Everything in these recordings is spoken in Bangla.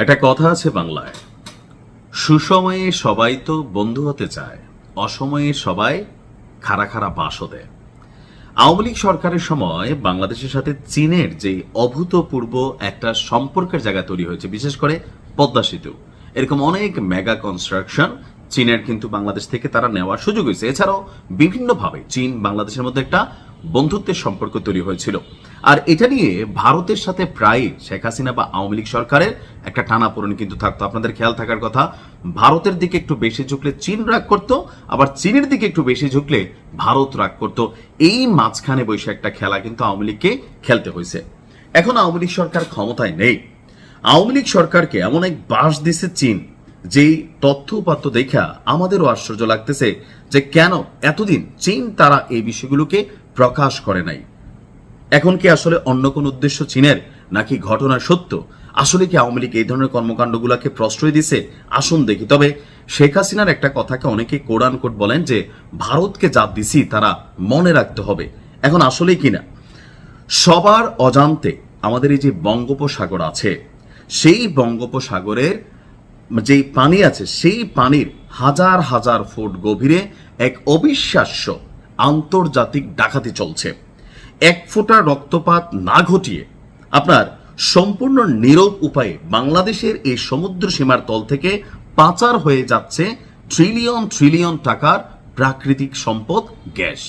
একটা কথা আছে বাংলায়, সুসময়ে সবাই তো বন্ধু হতে চায়, অসময়ে সবাই খাড়া খাড়া বাঁশও দেয়। আওয়ামী লীগ সরকারের সময় বাংলাদেশের সাথে চীনের যে অভূতপূর্ব একটা সম্পর্কের জায়গা তৈরি হয়েছে, বিশেষ করে পদ্মা সেতু, এরকম অনেক মেগা কনস্ট্রাকশন চীনের কিন্তু বাংলাদেশ থেকে তারা নেওয়ার সুযোগ হয়েছে। এছাড়াও বিভিন্নভাবে চীন বাংলাদেশের মধ্যে একটা বন্ধুত্বের সম্পর্ক তৈরি হয়েছিল। আর এটা নিয়ে ভারতের সাথে প্রায় শেখ হাসিনা বা আওয়ামী লীগ সরকারের একটা টানাপোড়েন কিন্তু থাকতো। আপনাদের খেয়াল থাকার কথা, ভারতের দিকে একটু বেশি ঝুঁকলে চীন রাগ করতো, আবার চীনের দিকে একটু বেশি ঝুঁকলে ভারত রাগ করতো। এই মাঝখানে বসে একটা খেলা কিন্তু আওয়ামী লীগকে খেলতে হয়েছে। এখন আওয়ামী লীগ সরকার ক্ষমতায় নেই, আওয়ামী লীগ সরকারকে এমন এক বাস দিছে চীন, যেই তথ্য উপাত্ত দেখা আমাদেরও আশ্চর্য লাগতেছে যে কেন এতদিন চীন তারা এই বিষয়গুলোকে প্রকাশ করে নাই। এখন কি আসলে অন্য কোন উদ্দেশ্য চীনের, নাকি ঘটনা সত্য? আসলে কি আওয়ামী লীগ এই ধরনের কর্মকাণ্ডগুলোকে প্রশ্রয় দিছে? আসুন দেখি। তবে শেখ হাসিনার একটা কথাকে অনেকে কোরআন কোট বলেন যে ভারতকে যা দিছি তারা মনে রাখতে হবে। এখন আসলেই কিনা সবার অজান্তে আমাদের এই যে বঙ্গোপসাগর আছে, সেই বঙ্গোপসাগরের যেই পানি আছে, সেই পানির হাজার হাজার ফুট গভীরে এক অবিশ্বাস্য আন্তর্জাতিক ডাকাতি চলছে। এক ফোঁটা রক্তপাত না ঘটিয়ে আপনার সম্পূর্ণ নীরব উপায়ে বাংলাদেশের এই সমুদ্র সীমার তল থেকে পাচার হয়ে যাচ্ছে ট্রিলিয়ন ট্রিলিয়ন টাকার প্রাকৃতিক সম্পদ গ্যাস।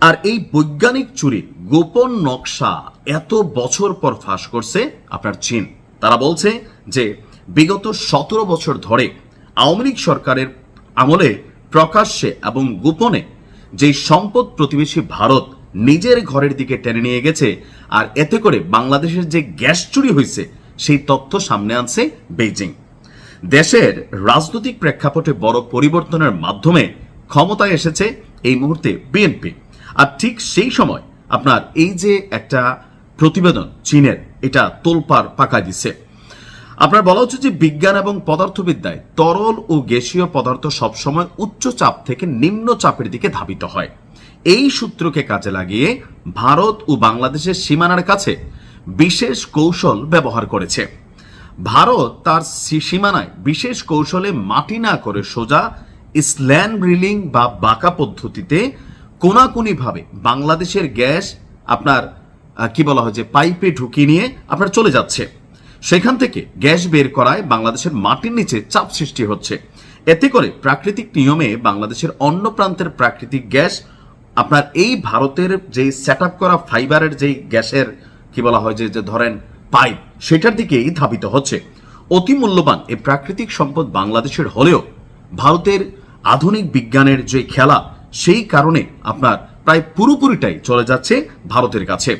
আর এই বৈজ্ঞানিক চুরির গোপন নকশা এত বছর পর ফাঁস করছে আপনার চীন। তারা বলছে যে বিগত 17 বছর ধরে আওয়ামী লীগ সরকারের আমলে প্রকাশ্যে এবং গোপনে যে সম্পদ প্রতিবেশী ভারত নিজের ঘরের দিকে টেনে নিয়ে গেছে, আর এতে করে বাংলাদেশের যে গ্যাস চুরি হয়েছে সেই তথ্য সামনে আনছে বেইজিং। দেশের রাজনৈতিক প্রেক্ষাপটে বড় পরিবর্তনের মাধ্যমে ক্ষমতায় এসেছে এই মুহূর্তে বিএনপি। আর ঠিক সেই সময় আপনার এই যে একটা প্রতিবেদন চীনের, এটা তোলপাড় পাকায় দিচ্ছে। আপনার বলা হচ্ছে যে বিজ্ঞান এবং পদার্থবিদ্যায় তরল ও গ্যাসীয় পদার্থ সবসময় উচ্চ চাপ থেকে নিম্ন চাপের দিকে ধাবিত হয়। এই সূত্রকে কাজে লাগিয়ে ভারত ও বাংলাদেশের সীমানার কাছে বিশেষ কৌশল ব্যবহার করেছে। ভারত তার সীমানায় বিশেষ কৌশলে মাটি না করে সোজা স্ল্যান ড্রিলিং বা বাঁকা পদ্ধতিতে কোনাকুনিভাবে বাংলাদেশের গ্যাস আপনার কি বলা হয় যে পাইপে ঢুকিয়ে নিয়ে আপনার চলে যাচ্ছে। সেখান থেকে গ্যাস বের করায় বাংলাদেশের মাটির নিচে চাপ সৃষ্টি হচ্ছে। এতে করে প্রাকৃতিক নিয়মে বাংলাদেশের অন্য প্রান্তের প্রাকৃতিক গ্যাস আপনার এই ভারতের যে সেট আপ করা ফাইবারের যেই গ্যাসের কি বলা হয় যে ধরেন পাইপ, সেটার দিকেই ধাবিত হচ্ছে। অতি মূল্যবান এই প্রাকৃতিক সম্পদ বাংলাদেশের হলেও ভারতের আধুনিক বিজ্ঞানের যে খেলা, সেই কারণে আপনার প্রায় পুরোপুরিটাই চলে যাচ্ছে ভারতের কাছে।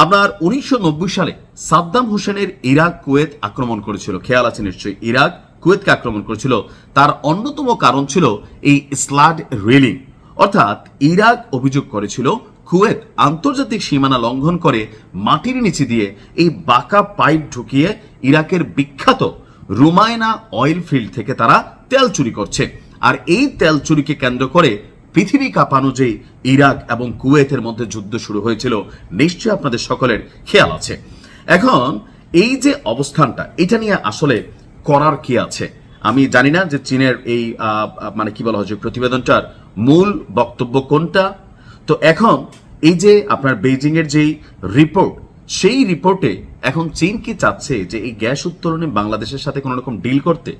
আপনার 1990 সালে সাদ্দাম হোসেনের ইরাক কুয়েত আক্রমণ করেছিল, খেয়াল আছে নিশ্চয়ই, ইরাক কুয়েতকে আক্রমণ করেছিল। তার অন্যতম কারণ ছিল এই স্লাড রেলিং, অর্থাৎ ইরাক অভিযোগ করেছিল কুয়েত আন্তর্জাতিক সীমানা লঙ্ঘন করে মাটির নিচে দিয়ে এই বাঁকা পাইপ ঢুকিয়ে ইরাকের বিখ্যাত রুমায়না অয়েল ফিল্ড থেকে তারা তেল চুরি করছে। আর এই তেল চুরিকে কেন্দ্র করে পৃথিবী কাঁপানো যে ইরাক এবং কুয়েতের মধ্যে যুদ্ধ শুরু হয়েছিল, নিশ্চয়ই আপনাদের সকলের খেয়াল আছে। এখন এই যে অবস্থানটা, এটা নিয়ে আসলে করার কি আছে আমি জানি না যে চীনের এই মানে কি বলা হয় যে প্রতিবেদনটার মূল বক্তব্য কোনটা। তো এখন এই যে আপনার বেইজিং এর যেই রিপোর্ট, সেই রিপোর্টে এখন চীন কি চাচ্ছে যে এই গ্যাস উত্তোলনে বাংলাদেশের সাথে কোনো রকম ডিল করতে।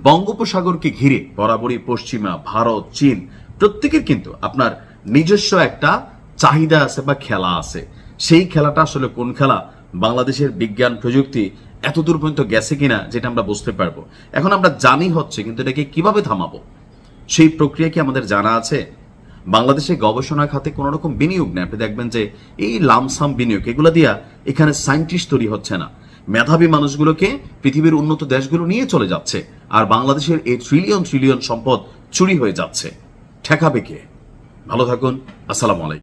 বঙ্গোপসাগরকে ঘিরে বরাবরই পশ্চিমা, ভারত, চীন প্রত্যেকের কিন্তু আপনার নিজস্ব একটা চাহিদা আছে বা খেলা আছে। সেই খেলাটা আসলে কোন খেলা, বাংলাদেশের বিজ্ঞান প্রযুক্তি এত দূর পর্যন্ত গেছে কিনা যেটা আমরা বুঝতে পারবো। এখন আমরা জানি হচ্ছে, কিন্তু এটাকে কিভাবে থামাবো সেই প্রক্রিয়া কি আমাদের জানা আছে? বাংলাদেশে গবেষণা খাতে কোন রকম বিনিয়োগ নেই। আপনি দেখবেন যে এই লামসাম বিনিয়োগ, এগুলো দিয়া এখানে সায়েন্টিস্ট তৈরি হচ্ছে না। মেধাবী মানুষগুলোকে পৃথিবীর উন্নত দেশগুলো নিয়ে চলে যাচ্ছে, আর বাংলাদেশের এই ট্রিলিয়ন ট্রিলিয়ন সম্পদ চুরি হয়ে যাচ্ছে। ঠেকাবে কে? ভালো থাকুন, আসসালামু আলাইকুম।